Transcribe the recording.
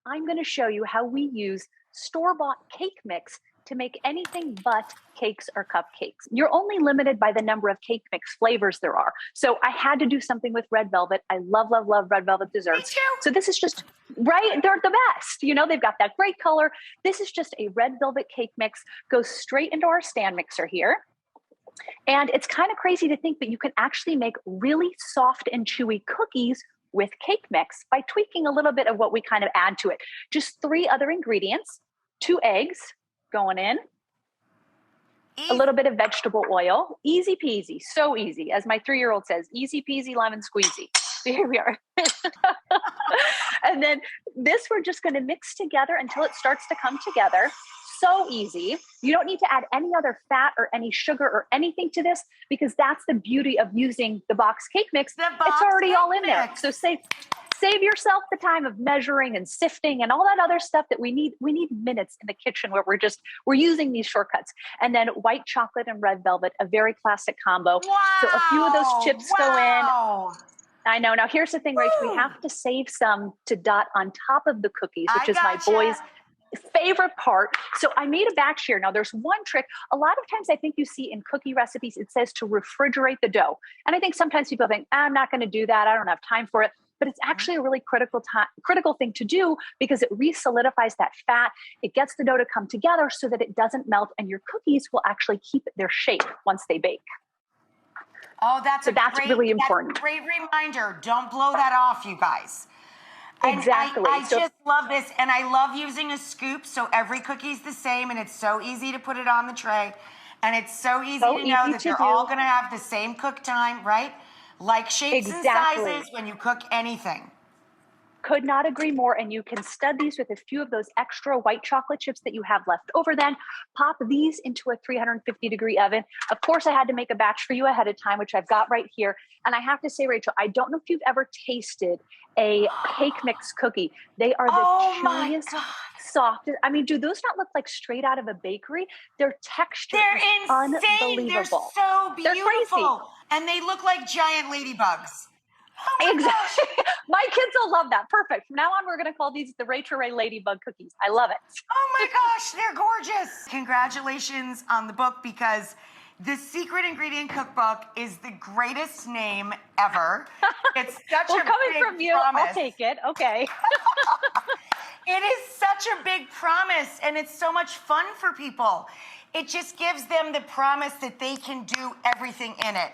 I'm going to show you how we use store-bought cake mix to make anything but cakes or cupcakes. You're only limited by the number of cake mix flavors there are. So I had to do something with red velvet. I love, love, love red velvet desserts. Me too. So this is just, right? They're the best. You know, they've got that great color. This is just a red velvet cake mix. Goes straight into our stand mixer here. And it's kind of crazy to think that you can actually make really soft and chewy cookies with cake mix by tweaking a little bit of what we kind of add to it. Just 3 other ingredients, 2 eggs going in, a little bit of vegetable oil, easy peasy, so easy. As my 3-year-old says, easy peasy lemon squeezy. So here we are. And then this we're just going to mix together until it starts to come together. So easy. You don't need to add any other fat or any sugar or anything to this because that's the beauty of using the box cake mix. It's already all in there. So save yourself the time of measuring and sifting and all that other stuff that we need. We need minutes in the kitchen where we're using these shortcuts. And then white chocolate and red velvet, a very classic combo. Wow. So a few of those chips go in. I know. Now here's the thing, Rach, we have to save some to dot on top of the cookies, which is my boys' favorite part. So I made a batch here. Now there's one trick. A lot of times I think you see in cookie recipes, it says to refrigerate the dough. And I think sometimes people think, I'm not going to do that. I don't have time for it. But it's actually a really critical thing to do because it re-solidifies that fat. It gets the dough to come together so that it doesn't melt and your cookies will actually keep their shape once they bake. Oh, that's really important. That's a great reminder. Don't blow that off, you guys. Exactly. I just love this, and I love using a scoop, so every cookie's the same, and it's so easy to put it on the tray, and it's so easy to know that they're all going to have the same cook time, right? Like shapes and sizes when you cook anything. Could not agree more. And you can stud these with a few of those extra white chocolate chips that you have left over. Then pop these into a 350-degree oven. Of course, I had to make a batch for you ahead of time, which I've got right here. And I have to say, Rachel, I don't know if you've ever tasted a cake mix cookie. They are the chewiest, softest. I mean, do those not look like straight out of a bakery? Their texture is unbelievable. They're so beautiful. They're crazy. And they look like giant ladybugs. Oh exactly. My kids will love that. Perfect. From now on, we're going to call these the Rachael Ladybug cookies. I love it. Oh my gosh, they're gorgeous. Congratulations on the book because the Secret Ingredient Cookbook is the greatest name ever. It's such a coming big from you, promise. I'll take it. Okay. It is such a big promise, and it's so much fun for people. It just gives them the promise that they can do everything in it.